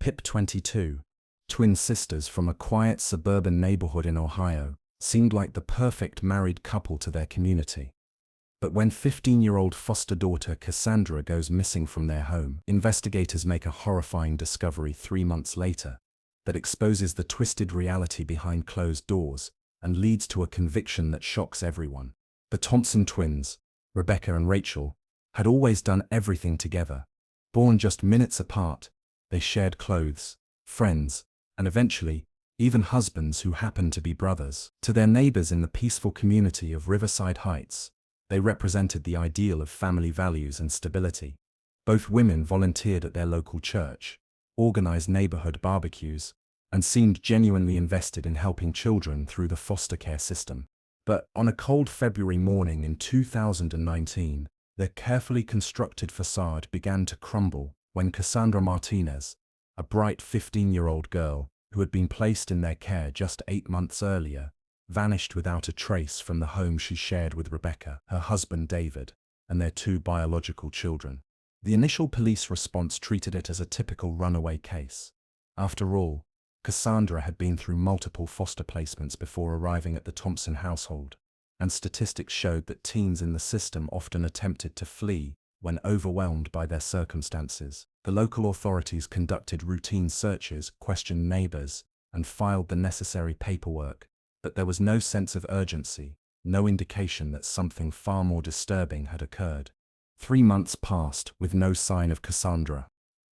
Pip 22, twin sisters from a quiet suburban neighborhood in Ohio, seemed like the perfect married couple to their community. But when 15-year-old foster daughter Cassandra goes missing from their home, investigators make a horrifying discovery 3 months later that exposes the twisted reality behind closed doors and leads to a conviction that shocks everyone. The Thompson twins, Rebecca and Rachel, had always done everything together. Born just minutes apart, they shared clothes, friends, and eventually, even husbands who happened to be brothers. To their neighbors in the peaceful community of Riverside Heights, they represented the ideal of family values and stability. Both women volunteered at their local church, organized neighborhood barbecues, and seemed genuinely invested in helping children through the foster care system. But on a cold February morning in 2019, their carefully constructed facade began to crumble when Cassandra Martinez, a bright 15-year-old girl who had been placed in their care just 8 months earlier, vanished without a trace from the home she shared with Rebecca, her husband David, and their 2 biological children. The initial police response treated it as a typical runaway case. After all, Cassandra had been through multiple foster placements before arriving at the Thompson household, and statistics showed that teens in the system often attempted to flee when overwhelmed by their circumstances. The local authorities conducted routine searches, questioned neighbors, and filed the necessary paperwork, but there was no sense of urgency, no indication that something far more disturbing had occurred. 3 months passed with no sign of Cassandra.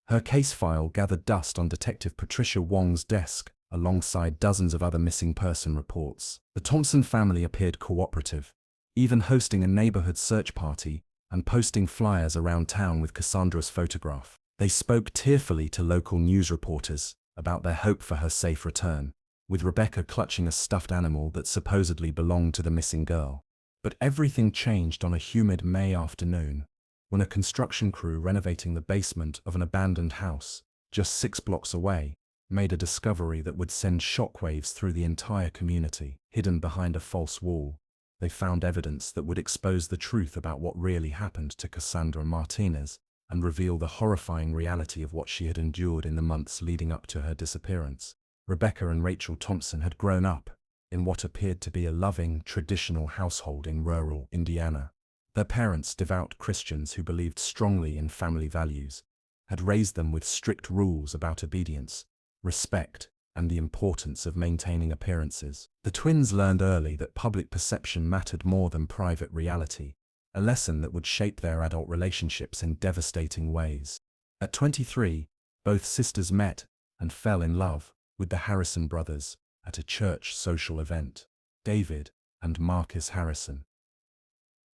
Her case file gathered dust on Detective Patricia Wong's desk, alongside dozens of other missing person reports. The Thompson family appeared cooperative, even hosting a neighborhood search party and posting flyers around town with Cassandra's photograph. They spoke tearfully to local news reporters about their hope for her safe return, with Rebecca clutching a stuffed animal that supposedly belonged to the missing girl. But everything changed on a humid May afternoon, when a construction crew renovating the basement of an abandoned house, just 6 blocks away, made a discovery that would send shockwaves through the entire community. Hidden behind a false wall, they found evidence that would expose the truth about what really happened to Cassandra Martinez and reveal the horrifying reality of what she had endured in the months leading up to her disappearance. Rebecca and Rachel Thompson had grown up in what appeared to be a loving, traditional household in rural Indiana. Their parents, devout Christians who believed strongly in family values, had raised them with strict rules about obedience, respect, and the importance of maintaining appearances. The twins learned early that public perception mattered more than private reality, a lesson that would shape their adult relationships in devastating ways. At 23, both sisters met and fell in love with the Harrison brothers at a church social event. David and Marcus Harrison,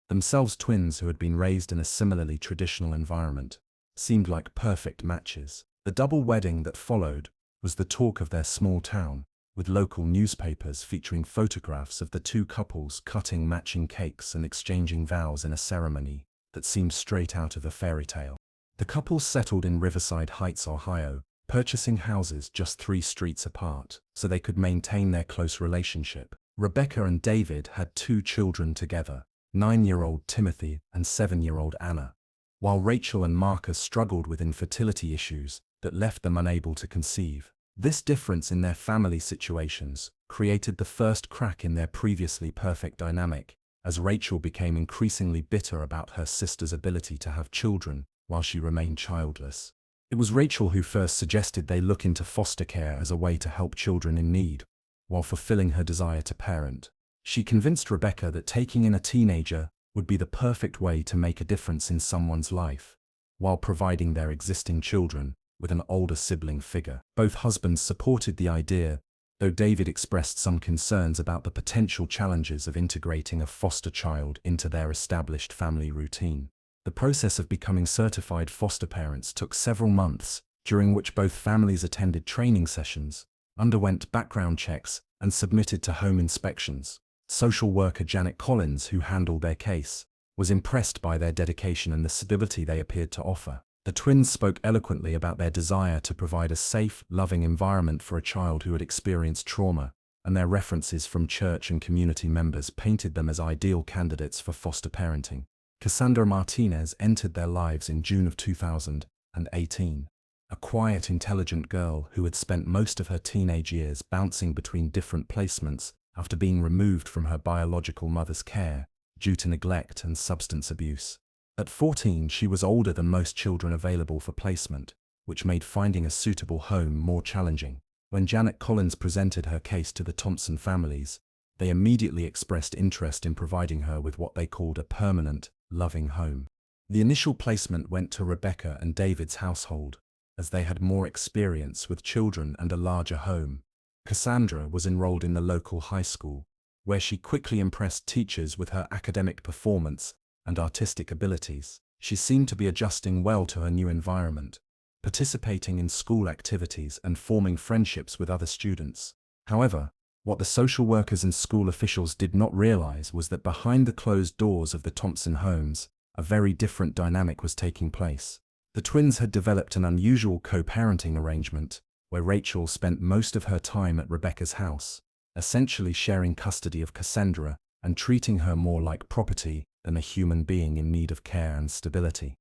themselves twins who had been raised in a similarly traditional environment, seemed like perfect matches. The double wedding that followed was the talk of their small town, with local newspapers featuring photographs of the 2 couples cutting matching cakes and exchanging vows in a ceremony that seemed straight out of a fairy tale. The couple settled in Riverside Heights, Ohio, purchasing houses just 3 streets apart so they could maintain their close relationship. Rebecca and David had 2 children together, 9-year-old Timothy and 7-year-old Anna, while Rachel and Marcus struggled with infertility issues that left them unable to conceive. This difference in their family situations created the first crack in their previously perfect dynamic, as Rachel became increasingly bitter about her sister's ability to have children while she remained childless. It was Rachel who first suggested they look into foster care as a way to help children in need, while fulfilling her desire to parent. She convinced Rebecca that taking in a teenager would be the perfect way to make a difference in someone's life, while providing their existing children with an older sibling figure. Both husbands supported the idea, though David expressed some concerns about the potential challenges of integrating a foster child into their established family routine. The process of becoming certified foster parents took several months, during which both families attended training sessions, underwent background checks, and submitted to home inspections. Social worker Janet Collins, who handled their case, was impressed by their dedication and the stability they appeared to offer. The twins spoke eloquently about their desire to provide a safe, loving environment for a child who had experienced trauma, and their references from church and community members painted them as ideal candidates for foster parenting. Cassandra Martinez entered their lives in June of 2018. a quiet, intelligent girl who had spent most of her teenage years bouncing between different placements after being removed from her biological mother's care due to neglect and substance abuse. At 14, she was older than most children available for placement, which made finding a suitable home more challenging. When Janet Collins presented her case to the Thompson families, they immediately expressed interest in providing her with what they called a permanent, loving home. The initial placement went to Rebecca and David's household, as they had more experience with children and a larger home. Cassandra was enrolled in the local high school, where she quickly impressed teachers with her academic performance and artistic abilities. She seemed to be adjusting well to her new environment, participating in school activities and forming friendships with other students. However, what the social workers and school officials did not realize was that behind the closed doors of the Thompson homes, a very different dynamic was taking place. The twins had developed an unusual co-parenting arrangement, where Rachel spent most of her time at Rebecca's house, essentially sharing custody of Cassandra and treating her more like property than a human being in need of care and stability.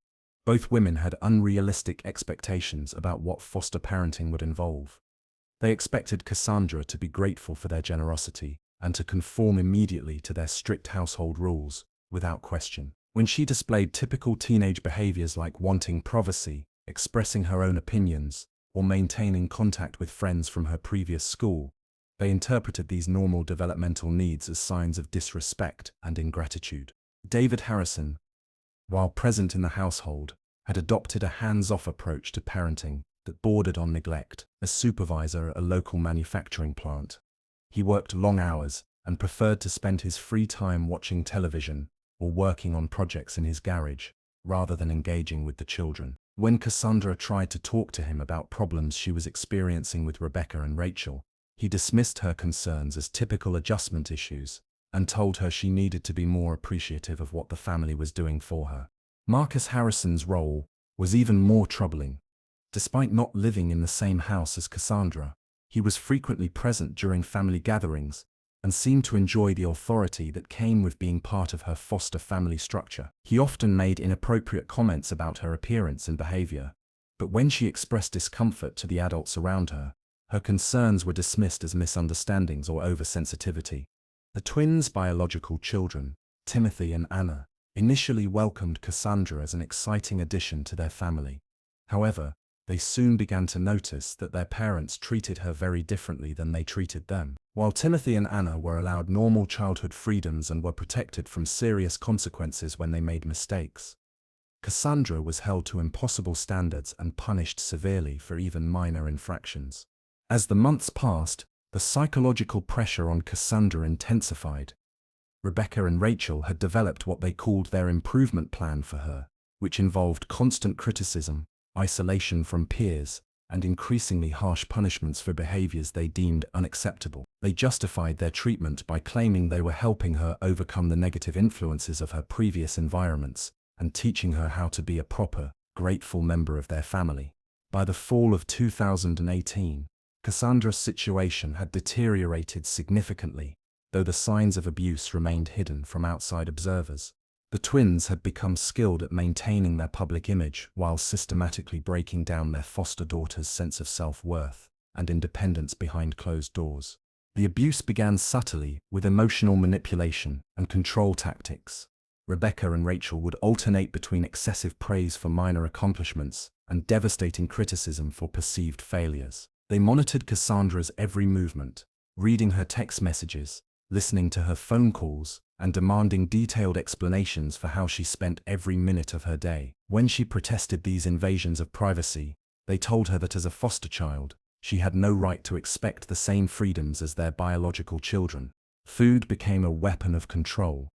Both women had unrealistic expectations about what foster parenting would involve. They expected Cassandra to be grateful for their generosity and to conform immediately to their strict household rules, without question. When she displayed typical teenage behaviors like wanting privacy, expressing her own opinions, or maintaining contact with friends from her previous school, they interpreted these normal developmental needs as signs of disrespect and ingratitude. David Harrison, while present in the household, had adopted a hands-off approach to parenting that bordered on neglect. As supervisor at a local manufacturing plant, he worked long hours and preferred to spend his free time watching television or working on projects in his garage, rather than engaging with the children. When Cassandra tried to talk to him about problems she was experiencing with Rebecca and Rachel, he dismissed her concerns as typical adjustment issues and told her she needed to be more appreciative of what the family was doing for her. Marcus Harrison's role was even more troubling. Despite not living in the same house as Cassandra, he was frequently present during family gatherings and seemed to enjoy the authority that came with being part of her foster family structure. He often made inappropriate comments about her appearance and behavior, but when she expressed discomfort to the adults around her, her concerns were dismissed as misunderstandings or oversensitivity. The twins' biological children, Timothy and Anna, initially welcomed Cassandra as an exciting addition to their family. However, they soon began to notice that their parents treated her very differently than they treated them. While Timothy and Anna were allowed normal childhood freedoms and were protected from serious consequences when they made mistakes, Cassandra was held to impossible standards and punished severely for even minor infractions. As the months passed, the psychological pressure on Cassandra intensified. Rebecca and Rachel had developed what they called their improvement plan for her, which involved constant criticism, isolation from peers, and increasingly harsh punishments for behaviors they deemed unacceptable. They justified their treatment by claiming they were helping her overcome the negative influences of her previous environments and teaching her how to be a proper, grateful member of their family. By the fall of 2018, Cassandra's situation had deteriorated significantly, though the signs of abuse remained hidden from outside observers. The twins had become skilled at maintaining their public image while systematically breaking down their foster daughter's sense of self-worth and independence behind closed doors. The abuse began subtly with emotional manipulation and control tactics. Rebecca and Rachel would alternate between excessive praise for minor accomplishments and devastating criticism for perceived failures. They monitored Cassandra's every movement, reading her text messages, listening to her phone calls, and demanding detailed explanations for how she spent every minute of her day. When she protested these invasions of privacy, they told her that as a foster child, she had no right to expect the same freedoms as their biological children. Food became a weapon of control.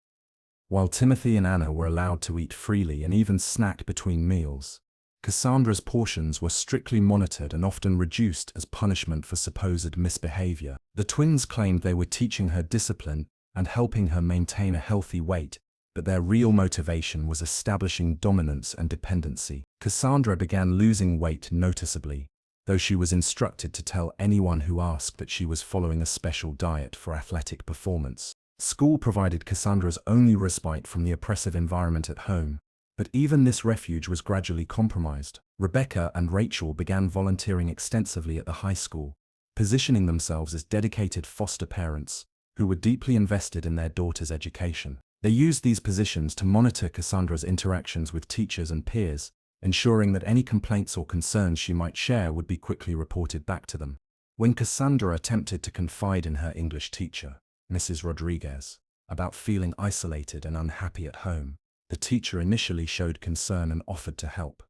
While Timothy and Anna were allowed to eat freely and even snack between meals, Cassandra's portions were strictly monitored and often reduced as punishment for supposed misbehavior. The twins claimed they were teaching her discipline and helping her maintain a healthy weight, but their real motivation was establishing dominance and dependency. Cassandra began losing weight noticeably, though she was instructed to tell anyone who asked that she was following a special diet for athletic performance. School provided Cassandra's only respite from the oppressive environment at home, but even this refuge was gradually compromised. Rebecca and Rachel began volunteering extensively at the high school, positioning themselves as dedicated foster parents who were deeply invested in their daughter's education. They used these positions to monitor Cassandra's interactions with teachers and peers, ensuring that any complaints or concerns she might share would be quickly reported back to them. When Cassandra attempted to confide in her English teacher, Mrs. Rodriguez, about feeling isolated and unhappy at home, the teacher initially showed concern and offered to help.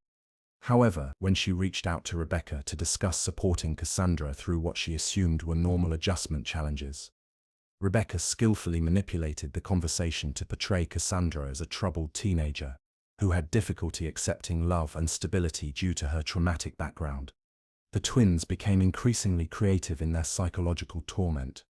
However, when she reached out to Rebecca to discuss supporting Cassandra through what she assumed were normal adjustment challenges, Rebecca skillfully manipulated the conversation to portray Cassandra as a troubled teenager who had difficulty accepting love and stability due to her traumatic background. The twins became increasingly creative in their psychological torment.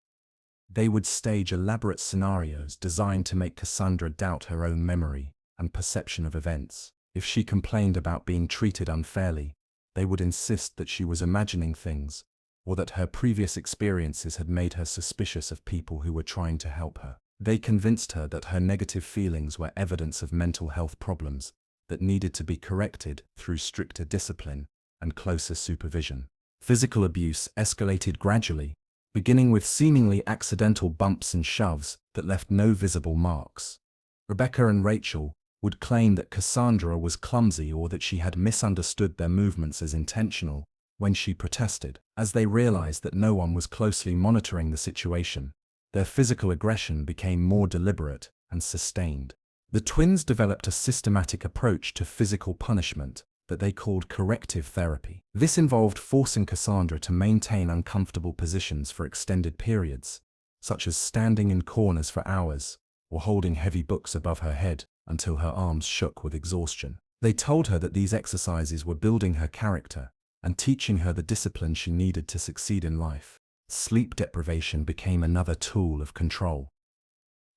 They would stage elaborate scenarios designed to make Cassandra doubt her own memory and perception of events. If she complained about being treated unfairly, they would insist that she was imagining things, or that her previous experiences had made her suspicious of people who were trying to help her. They convinced her that her negative feelings were evidence of mental health problems that needed to be corrected through stricter discipline and closer supervision. Physical abuse escalated gradually, beginning with seemingly accidental bumps and shoves that left no visible marks. Rebecca and Rachel would claim that Cassandra was clumsy or that she had misunderstood their movements as intentional when she protested. As they realized that no one was closely monitoring the situation, their physical aggression became more deliberate and sustained. The twins developed a systematic approach to physical punishment that they called corrective therapy. This involved forcing Cassandra to maintain uncomfortable positions for extended periods, such as standing in corners for hours or holding heavy books above her head until her arms shook with exhaustion. They told her that these exercises were building her character and teaching her the discipline she needed to succeed in life. Sleep deprivation became another tool of control.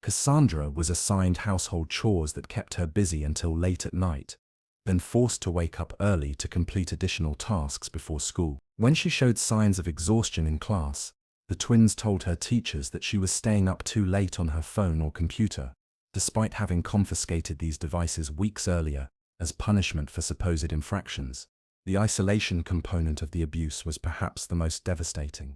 Cassandra was assigned household chores that kept her busy until late at night, then forced to wake up early to complete additional tasks before school. When she showed signs of exhaustion in class, the twins told her teachers that she was staying up too late on her phone or computer, despite having confiscated these devices weeks earlier as punishment for supposed infractions. The isolation component of the abuse was perhaps the most devastating.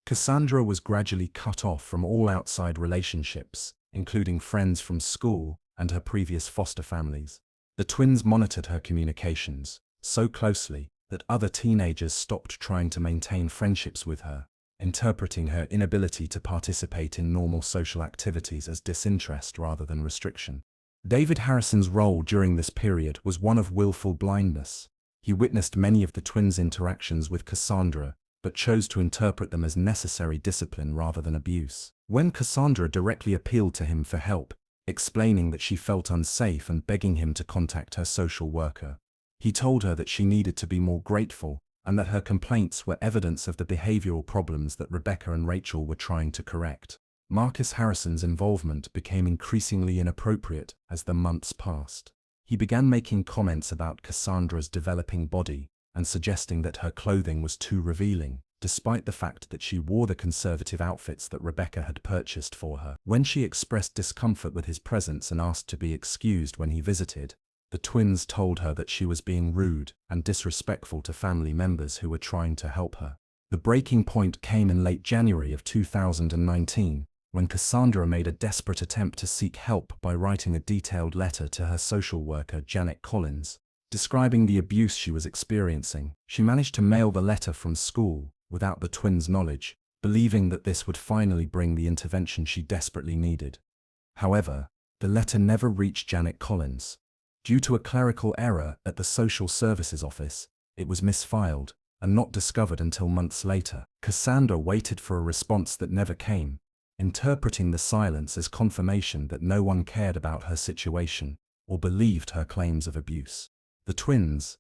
Cassandra was gradually cut off from all outside relationships, including friends from school and her previous foster families. The twins monitored her communications so closely that other teenagers stopped trying to maintain friendships with her, interpreting her inability to participate in normal social activities as disinterest rather than restriction. David Harrison's role during this period was one of willful blindness. He witnessed many of the twins' interactions with Cassandra, but chose to interpret them as necessary discipline rather than abuse. When Cassandra directly appealed to him for help, explaining that she felt unsafe and begging him to contact her social worker, he told her that she needed to be more grateful and that her complaints were evidence of the behavioral problems that Rebecca and Rachel were trying to correct. Marcus Harrison's involvement became increasingly inappropriate as the months passed. He began making comments about Cassandra's developing body and suggesting that her clothing was too revealing, despite the fact that she wore the conservative outfits that Rebecca had purchased for her. When she expressed discomfort with his presence and asked to be excused when he visited, the twins told her that she was being rude and disrespectful to family members who were trying to help her. The breaking point came in late January of 2019, when Cassandra made a desperate attempt to seek help by writing a detailed letter to her social worker, Janet Collins, describing the abuse she was experiencing. She managed to mail the letter from school without the twins' knowledge, believing that this would finally bring the intervention she desperately needed. However, the letter never reached Janet Collins. Due to a clerical error at the social services office, it was misfiled and not discovered until months later. Cassandra waited for a response that never came, interpreting the silence as confirmation that no one cared about her situation or believed her claims of abuse. The twins,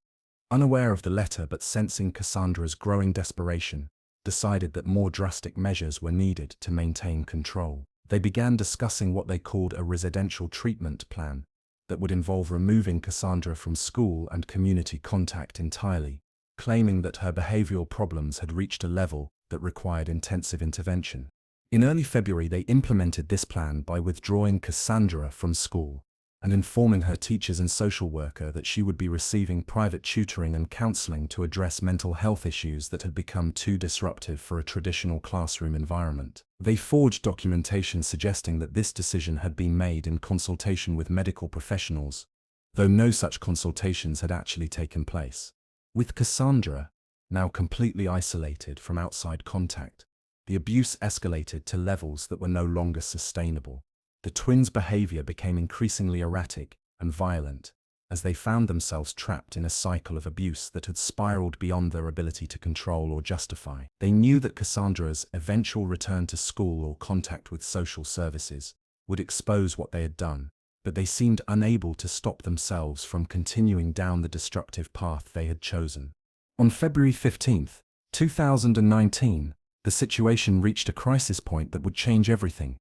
unaware of the letter but sensing Cassandra's growing desperation, decided that more drastic measures were needed to maintain control. They began discussing what they called a residential treatment plan that would involve removing Cassandra from school and community contact entirely, claiming that her behavioral problems had reached a level that required intensive intervention. In early February, they implemented this plan by withdrawing Cassandra from school and informing her teachers and social worker that she would be receiving private tutoring and counseling to address mental health issues that had become too disruptive for a traditional classroom environment. They forged documentation suggesting that this decision had been made in consultation with medical professionals, though no such consultations had actually taken place. With Cassandra now completely isolated from outside contact, the abuse escalated to levels that were no longer sustainable. The twins' behavior became increasingly erratic and violent, as they found themselves trapped in a cycle of abuse that had spiraled beyond their ability to control or justify. They knew that Cassandra's eventual return to school or contact with social services would expose what they had done, but they seemed unable to stop themselves from continuing down the destructive path they had chosen. On February 15, 2019, the situation reached a crisis point that would change everything.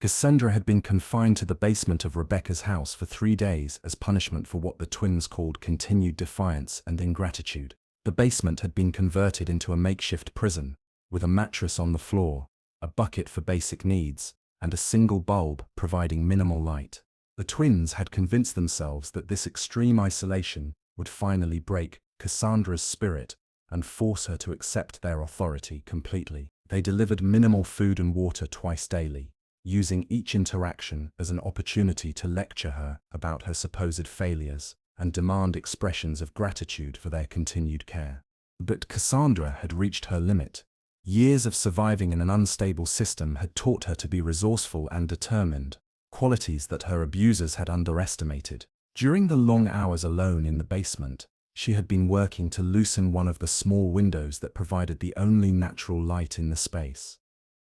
Cassandra had been confined to the basement of Rebecca's house for 3 days as punishment for what the twins called continued defiance and ingratitude. The basement had been converted into a makeshift prison, with a mattress on the floor, a bucket for basic needs, and a single bulb providing minimal light. The twins had convinced themselves that this extreme isolation would finally break Cassandra's spirit and force her to accept their authority completely. They delivered minimal food and water twice daily, using each interaction as an opportunity to lecture her about her supposed failures and demand expressions of gratitude for their continued care. But Cassandra had reached her limit. Years of surviving in an unstable system had taught her to be resourceful and determined, qualities that her abusers had underestimated. During the long hours alone in the basement, she had been working to loosen one of the small windows that provided the only natural light in the space.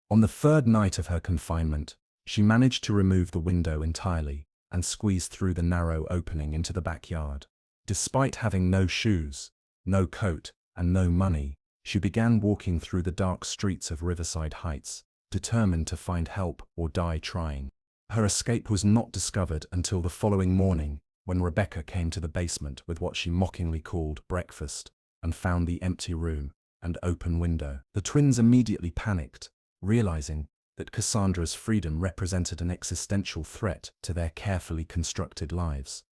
On the 3rd night of her confinement, she managed to remove the window entirely and squeeze through the narrow opening into the backyard. Despite having no shoes, no coat, and no money, she began walking through the dark streets of Riverside Heights, determined to find help or die trying. Her escape was not discovered until the following morning, when Rebecca came to the basement with what she mockingly called breakfast and found the empty room and open window. The twins immediately panicked, realizing that Cassandra's freedom represented an existential threat to their carefully constructed lives.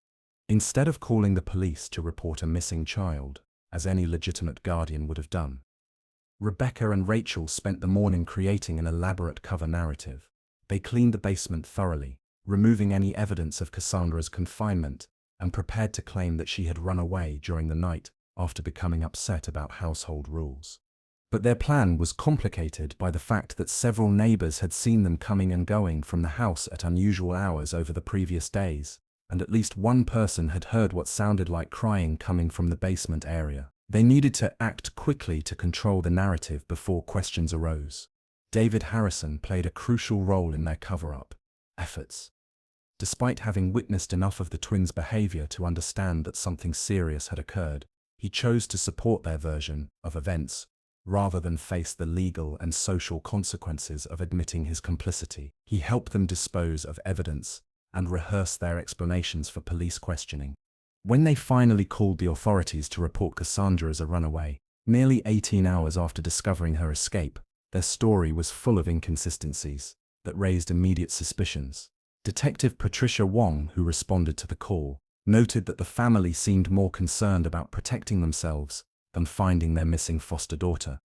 Instead of calling the police to report a missing child, as any legitimate guardian would have done, Rebecca and Rachel spent the morning creating an elaborate cover narrative. They cleaned the basement thoroughly, removing any evidence of Cassandra's confinement, and prepared to claim that she had run away during the night after becoming upset about household rules. But their plan was complicated by the fact that several neighbors had seen them coming and going from the house at unusual hours over the previous days, and at least one person had heard what sounded like crying coming from the basement area. They needed to act quickly to control the narrative before questions arose. David Harrison played a crucial role in their cover-up efforts. Despite having witnessed enough of the twins' behavior to understand that something serious had occurred, he chose to support their version of events, rather than face the legal and social consequences of admitting his complicity. He helped them dispose of evidence and rehearse their explanations for police questioning. When they finally called the authorities to report Cassandra as a runaway, nearly 18 hours after discovering her escape, their story was full of inconsistencies that raised immediate suspicions. Detective Patricia Wong, who responded to the call, noted that the family seemed more concerned about protecting themselves than finding their missing foster daughter.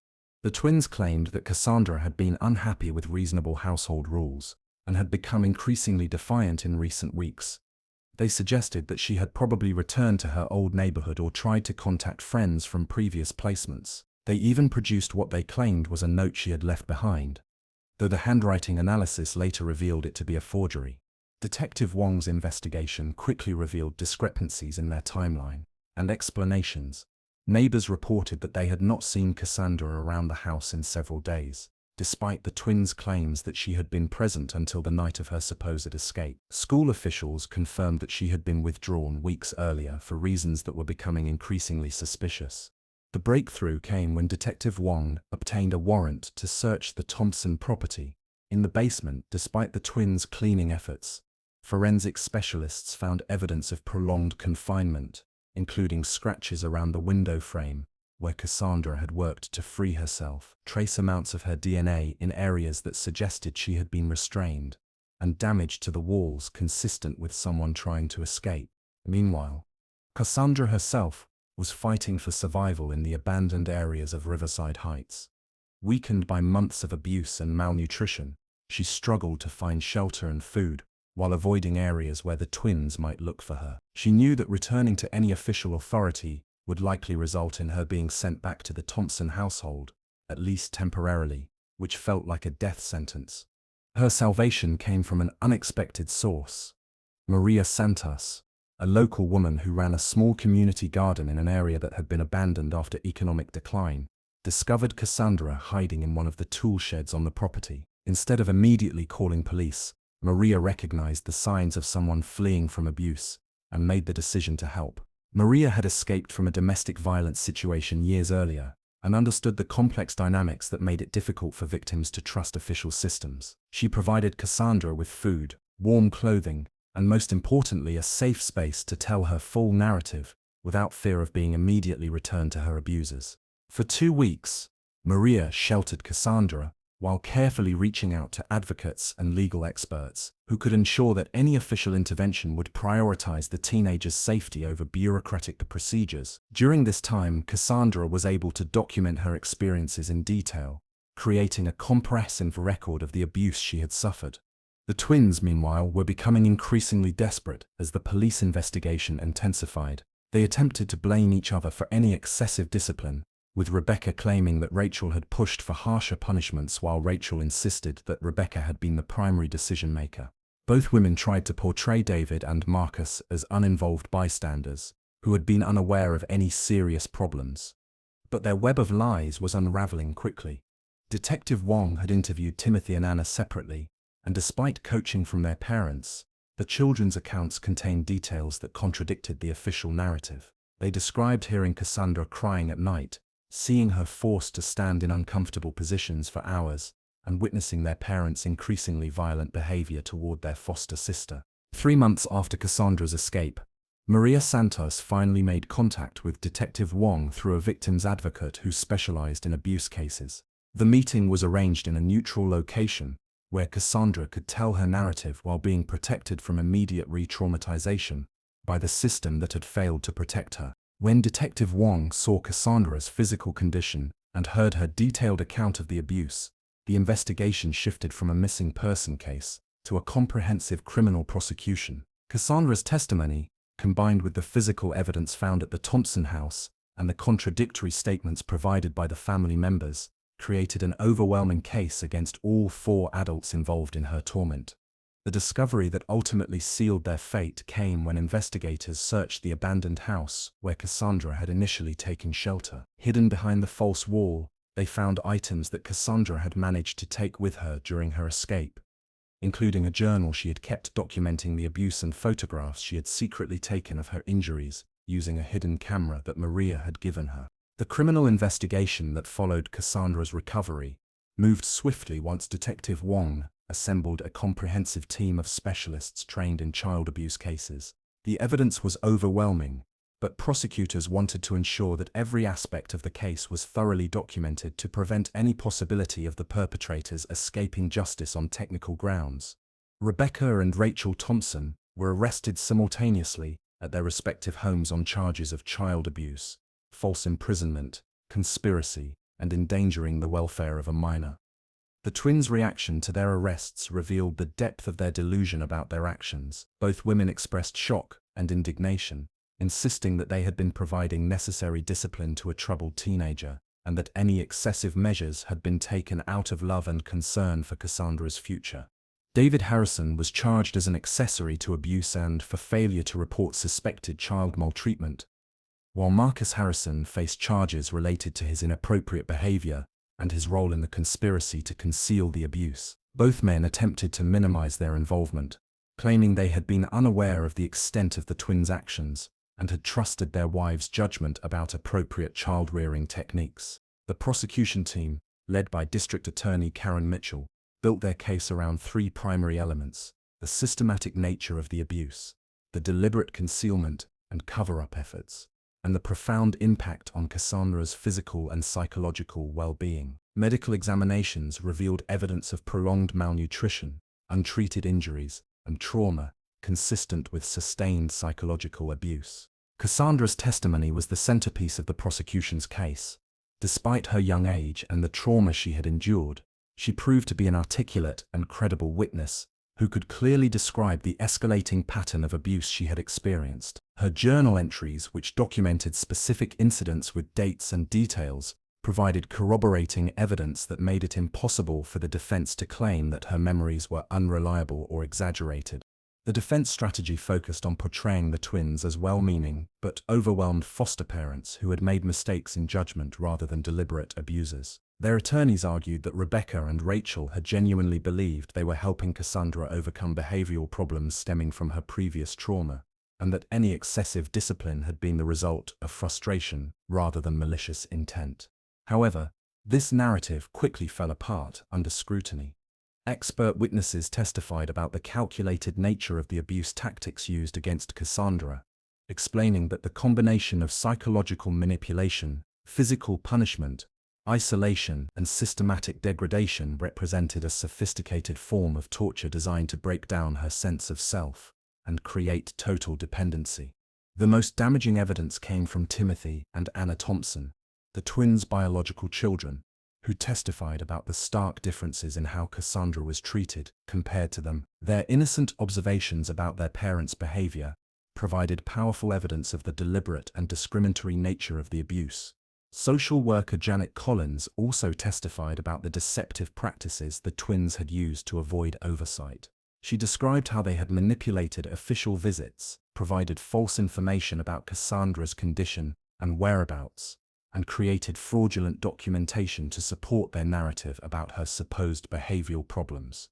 The twins claimed that Cassandra had been unhappy with reasonable household rules and had become increasingly defiant in recent weeks. They suggested that she had probably returned to her old neighborhood or tried to contact friends from previous placements. They even produced what they claimed was a note she had left behind, though the handwriting analysis later revealed it to be a forgery. Detective Wong's investigation quickly revealed discrepancies in their timeline and explanations. Neighbors reported that they had not seen Cassandra around the house in several days, despite the twins' claims that she had been present until the night of her supposed escape. School officials confirmed that she had been withdrawn weeks earlier for reasons that were becoming increasingly suspicious. The breakthrough came when Detective Wong obtained a warrant to search the Thompson property. In the basement, despite the twins' cleaning efforts, forensic specialists found evidence of prolonged confinement, including scratches around the window frame where Cassandra had worked to free herself, trace amounts of her DNA in areas that suggested she had been restrained, and damage to the walls consistent with someone trying to escape. Meanwhile, Cassandra herself was fighting for survival in the abandoned areas of Riverside Heights. Weakened by months of abuse and malnutrition, she struggled to find shelter and food, while avoiding areas where the twins might look for her. She knew that returning to any official authority would likely result in her being sent back to the Thompson household, at least temporarily, which felt like a death sentence. Her salvation came from an unexpected source. Maria Santos, a local woman who ran a small community garden in an area that had been abandoned after economic decline, discovered Cassandra hiding in one of the tool sheds on the property. Instead of immediately calling police, Maria recognized the signs of someone fleeing from abuse and made the decision to help. Maria had escaped from a domestic violence situation years earlier and understood the complex dynamics that made it difficult for victims to trust official systems. She provided Cassandra with food, warm clothing, and most importantly, a safe space to tell her full narrative without fear of being immediately returned to her abusers. For 2 weeks, Maria sheltered Cassandra while carefully reaching out to advocates and legal experts who could ensure that any official intervention would prioritize the teenager's safety over bureaucratic procedures. During this time, Cassandra was able to document her experiences in detail, creating a comprehensive record of the abuse she had suffered. The twins, meanwhile, were becoming increasingly desperate as the police investigation intensified. They attempted to blame each other for any excessive discipline, with Rebecca claiming that Rachel had pushed for harsher punishments while Rachel insisted that Rebecca had been the primary decision-maker. Both women tried to portray David and Marcus as uninvolved bystanders, who had been unaware of any serious problems. But their web of lies was unraveling quickly. Detective Wong had interviewed Timothy and Anna separately, and despite coaching from their parents, the children's accounts contained details that contradicted the official narrative. They described hearing Cassandra crying at night, seeing her forced to stand in uncomfortable positions for hours, and witnessing their parents' increasingly violent behavior toward their foster sister. 3 months after Cassandra's escape, Maria Santos finally made contact with Detective Wong through a victim's advocate who specialized in abuse cases. The meeting was arranged in a neutral location, where Cassandra could tell her narrative while being protected from immediate re-traumatization by the system that had failed to protect her. When Detective Wong saw Cassandra's physical condition and heard her detailed account of the abuse, the investigation shifted from a missing person case to a comprehensive criminal prosecution. Cassandra's testimony, combined with the physical evidence found at the Thompson house and the contradictory statements provided by the family members, created an overwhelming case against all 4 adults involved in her torment. The discovery that ultimately sealed their fate came when investigators searched the abandoned house where Cassandra had initially taken shelter. Hidden behind the false wall, they found items that Cassandra had managed to take with her during her escape, including a journal she had kept documenting the abuse and photographs she had secretly taken of her injuries using a hidden camera that Maria had given her. The criminal investigation that followed Cassandra's recovery moved swiftly once Detective Wong assembled a comprehensive team of specialists trained in child abuse cases. The evidence was overwhelming, but prosecutors wanted to ensure that every aspect of the case was thoroughly documented to prevent any possibility of the perpetrators escaping justice on technical grounds. Rebecca and Rachel Thompson were arrested simultaneously at their respective homes on charges of child abuse, false imprisonment, conspiracy, and endangering the welfare of a minor. The twins' reaction to their arrests revealed the depth of their delusion about their actions. Both women expressed shock and indignation, insisting that they had been providing necessary discipline to a troubled teenager, and that any excessive measures had been taken out of love and concern for Cassandra's future. David Harrison was charged as an accessory to abuse and for failure to report suspected child maltreatment, while Marcus Harrison faced charges related to his inappropriate behavior and his role in the conspiracy to conceal the abuse. Both men attempted to minimize their involvement, claiming they had been unaware of the extent of the twins' actions and had trusted their wives' judgment about appropriate child-rearing techniques. The prosecution team, led by District Attorney Karen Mitchell, built their case around 3 primary elements: the systematic nature of the abuse, the deliberate concealment and cover-up efforts, and the profound impact on Cassandra's physical and psychological well-being. Medical examinations revealed evidence of prolonged malnutrition, untreated injuries, and trauma, consistent with sustained psychological abuse. Cassandra's testimony was the centerpiece of the prosecution's case. Despite her young age and the trauma she had endured, she proved to be an articulate and credible witness who could clearly describe the escalating pattern of abuse she had experienced. Her journal entries, which documented specific incidents with dates and details, provided corroborating evidence that made it impossible for the defense to claim that her memories were unreliable or exaggerated. The defense strategy focused on portraying the twins as well-meaning but overwhelmed foster parents who had made mistakes in judgment rather than deliberate abusers. Their attorneys argued that Rebecca and Rachel had genuinely believed they were helping Cassandra overcome behavioral problems stemming from her previous trauma, and that any excessive discipline had been the result of frustration rather than malicious intent. However, this narrative quickly fell apart under scrutiny. Expert witnesses testified about the calculated nature of the abuse tactics used against Cassandra, explaining that the combination of psychological manipulation, physical punishment, isolation, and systematic degradation represented a sophisticated form of torture designed to break down her sense of self and create total dependency. The most damaging evidence came from Timothy and Anna Thompson, the twins' biological children, who testified about the stark differences in how Cassandra was treated compared to them. Their innocent observations about their parents' behavior provided powerful evidence of the deliberate and discriminatory nature of the abuse. Social worker Janet Collins also testified about the deceptive practices the twins had used to avoid oversight. She described how they had manipulated official visits, provided false information about Cassandra's condition and whereabouts, and created fraudulent documentation to support their narrative about her supposed behavioral problems.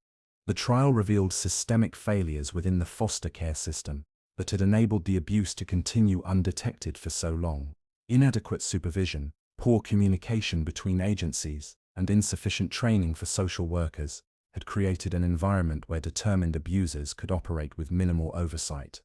The trial revealed systemic failures within the foster care system that had enabled the abuse to continue undetected for so long. Inadequate supervision, poor communication between agencies, and insufficient training for social workers had created an environment where determined abusers could operate with minimal oversight.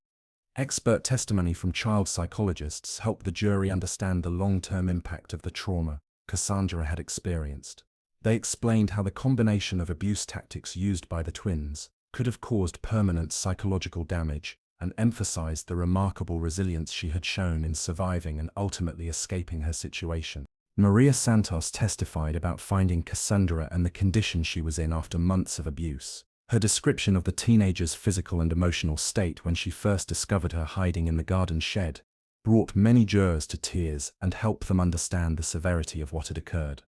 Expert testimony from child psychologists helped the jury understand the long-term impact of the trauma Cassandra had experienced. They explained how the combination of abuse tactics used by the twins could have caused permanent psychological damage, and emphasized the remarkable resilience she had shown in surviving and ultimately escaping her situation. Maria Santos testified about finding Cassandra and the condition she was in after months of abuse. Her description of the teenager's physical and emotional state when she first discovered her hiding in the garden shed brought many jurors to tears and helped them understand the severity of what had occurred.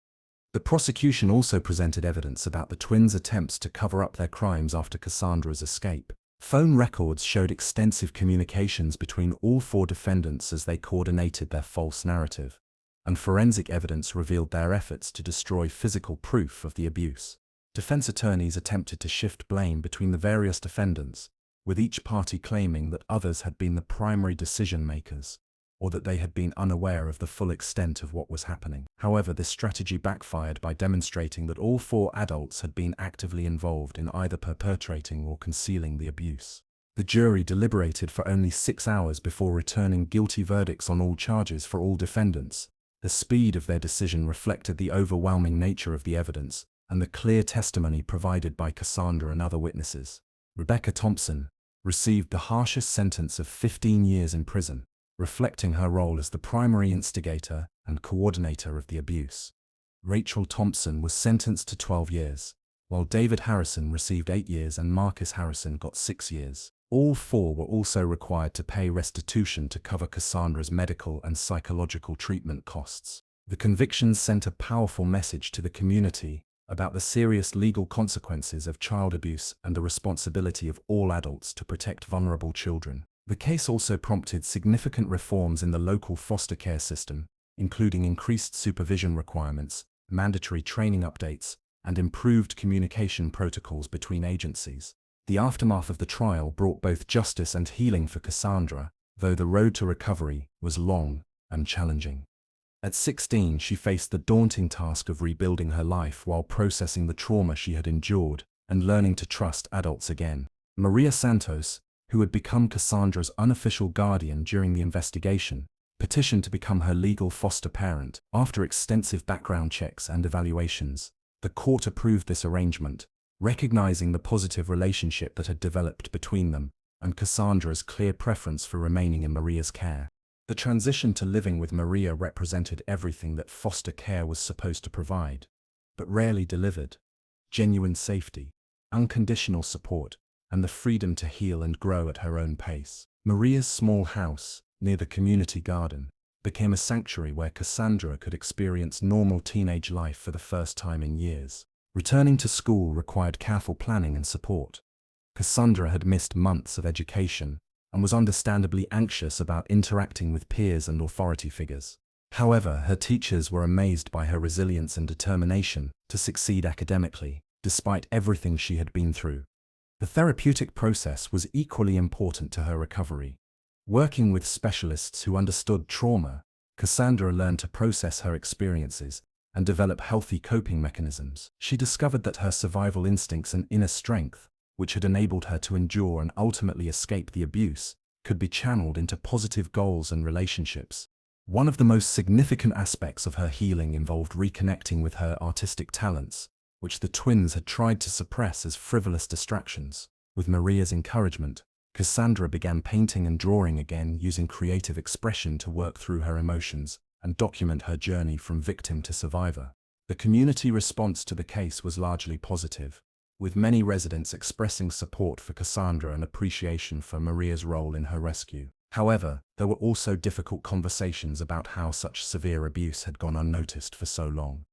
The prosecution also presented evidence about the twins' attempts to cover up their crimes after Cassandra's escape. Phone records showed extensive communications between all four defendants as they coordinated their false narrative, and forensic evidence revealed their efforts to destroy physical proof of the abuse. Defense attorneys attempted to shift blame between the various defendants, with each party claiming that others had been the primary decision-makers, or that they had been unaware of the full extent of what was happening. However, this strategy backfired by demonstrating that all four adults had been actively involved in either perpetrating or concealing the abuse. The jury deliberated for only 6 hours before returning guilty verdicts on all charges for all defendants. The speed of their decision reflected the overwhelming nature of the evidence and the clear testimony provided by Cassandra and other witnesses. Rebecca Thompson received the harshest sentence of 15 years in prison, reflecting her role as the primary instigator and coordinator of the abuse. Rachel Thompson was sentenced to 12 years, while David Harrison received 8 years and Marcus Harrison got 6 years. All four were also required to pay restitution to cover Cassandra's medical and psychological treatment costs. The convictions sent a powerful message to the community about the serious legal consequences of child abuse and the responsibility of all adults to protect vulnerable children. The case also prompted significant reforms in the local foster care system, including increased supervision requirements, mandatory training updates, and improved communication protocols between agencies. The aftermath of the trial brought both justice and healing for Cassandra, though the road to recovery was long and challenging. At 16, she faced the daunting task of rebuilding her life while processing the trauma she had endured and learning to trust adults again. Maria Santos, who had become Cassandra's unofficial guardian during the investigation, petitioned to become her legal foster parent. After extensive background checks and evaluations, the court approved this arrangement, recognizing the positive relationship that had developed between them, and Cassandra's clear preference for remaining in Maria's care. The transition to living with Maria represented everything that foster care was supposed to provide, but rarely delivered: genuine safety, unconditional support, and the freedom to heal and grow at her own pace. Maria's small house, near the community garden, became a sanctuary where Cassandra could experience normal teenage life for the first time in years. Returning to school required careful planning and support. Cassandra had missed months of education and was understandably anxious about interacting with peers and authority figures. However, her teachers were amazed by her resilience and determination to succeed academically, despite everything she had been through. The therapeutic process was equally important to her recovery. Working with specialists who understood trauma, Cassandra learned to process her experiences and develop healthy coping mechanisms. She discovered that her survival instincts and inner strength, which had enabled her to endure and ultimately escape the abuse, could be channeled into positive goals and relationships. One of the most significant aspects of her healing involved reconnecting with her artistic talents, which the twins had tried to suppress as frivolous distractions. With Maria's encouragement, Cassandra began painting and drawing again, using creative expression to work through her emotions and document her journey from victim to survivor. The community response to the case was largely positive, with many residents expressing support for Cassandra and appreciation for Maria's role in her rescue. However, there were also difficult conversations about how such severe abuse had gone unnoticed for so long,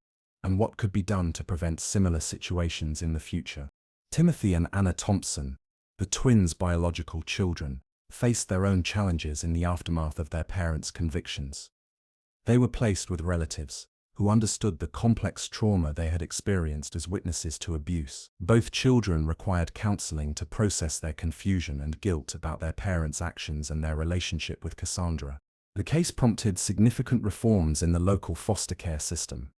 and what could be done to prevent similar situations in the future. Timothy and Anna Thompson, the twins' biological children, faced their own challenges in the aftermath of their parents' convictions. They were placed with relatives who understood the complex trauma they had experienced as witnesses to abuse. Both children required counseling to process their confusion and guilt about their parents' actions and their relationship with Cassandra. The case prompted significant reforms in the local foster care system.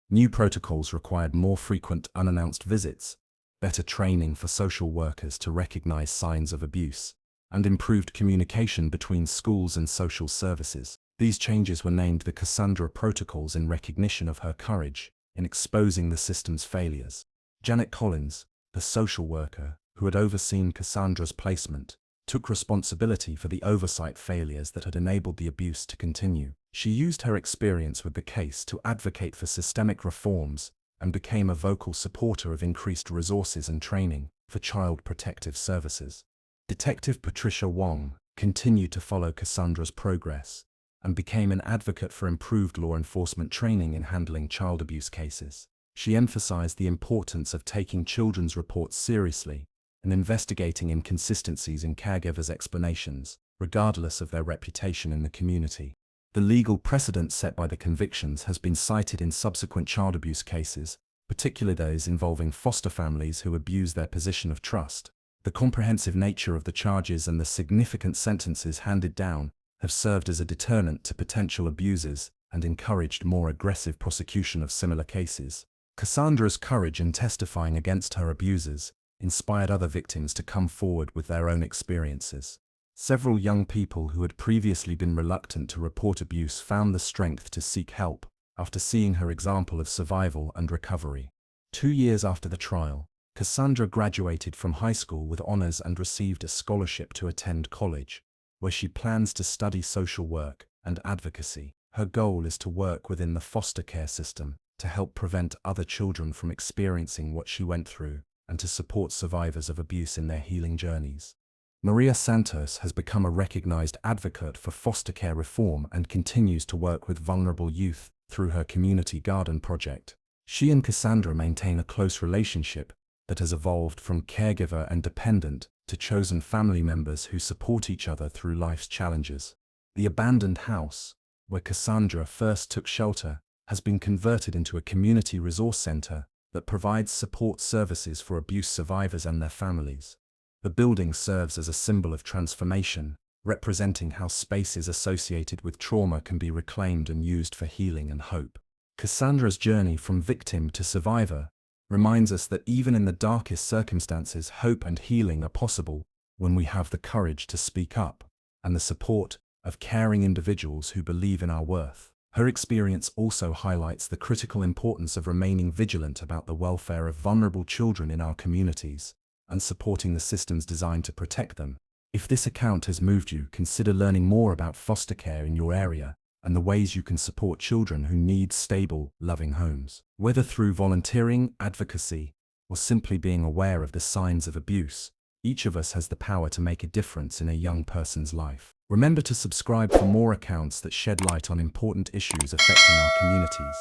New protocols required more frequent unannounced visits, better training for social workers to recognize signs of abuse, and improved communication between schools and social services. These changes were named the Cassandra Protocols in recognition of her courage in exposing the system's failures. Janet Collins, the social worker who had overseen Cassandra's placement, took responsibility for the oversight failures that had enabled the abuse to continue. She used her experience with the case to advocate for systemic reforms and became a vocal supporter of increased resources and training for child protective services. Detective Patricia Wong continued to follow Cassandra's progress and became an advocate for improved law enforcement training in handling child abuse cases. She emphasized the importance of taking children's reports seriously and investigating inconsistencies in caregivers' explanations, regardless of their reputation in the community. The legal precedent set by the convictions has been cited in subsequent child abuse cases, particularly those involving foster families who abuse their position of trust. The comprehensive nature of the charges and the significant sentences handed down have served as a deterrent to potential abusers and encouraged more aggressive prosecution of similar cases. Cassandra's courage in testifying against her abusers inspired other victims to come forward with their own experiences. Several young people who had previously been reluctant to report abuse found the strength to seek help after seeing her example of survival and recovery. 2 years after the trial, Cassandra graduated from high school with honors and received a scholarship to attend college, where she plans to study social work and advocacy. Her goal is to work within the foster care system to help prevent other children from experiencing what she went through and to support survivors of abuse in their healing journeys. Maria Santos has become a recognized advocate for foster care reform and continues to work with vulnerable youth through her community garden project. She and Cassandra maintain a close relationship that has evolved from caregiver and dependent to chosen family members who support each other through life's challenges. The abandoned house, where Cassandra first took shelter, has been converted into a community resource center that provides support services for abuse survivors and their families. The building serves as a symbol of transformation, representing how spaces associated with trauma can be reclaimed and used for healing and hope. Cassandra's journey from victim to survivor reminds us that even in the darkest circumstances, hope and healing are possible when we have the courage to speak up and the support of caring individuals who believe in our worth. Her experience also highlights the critical importance of remaining vigilant about the welfare of vulnerable children in our communities and supporting the systems designed to protect them. If this account has moved you, consider learning more about foster care in your area and the ways you can support children who need stable, loving homes. Whether through volunteering, advocacy, or simply being aware of the signs of abuse, each of us has the power to make a difference in a young person's life. Remember to subscribe for more accounts that shed light on important issues affecting our communities,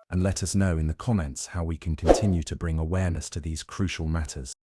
and let us know in the comments how we can continue to bring awareness to these crucial matters.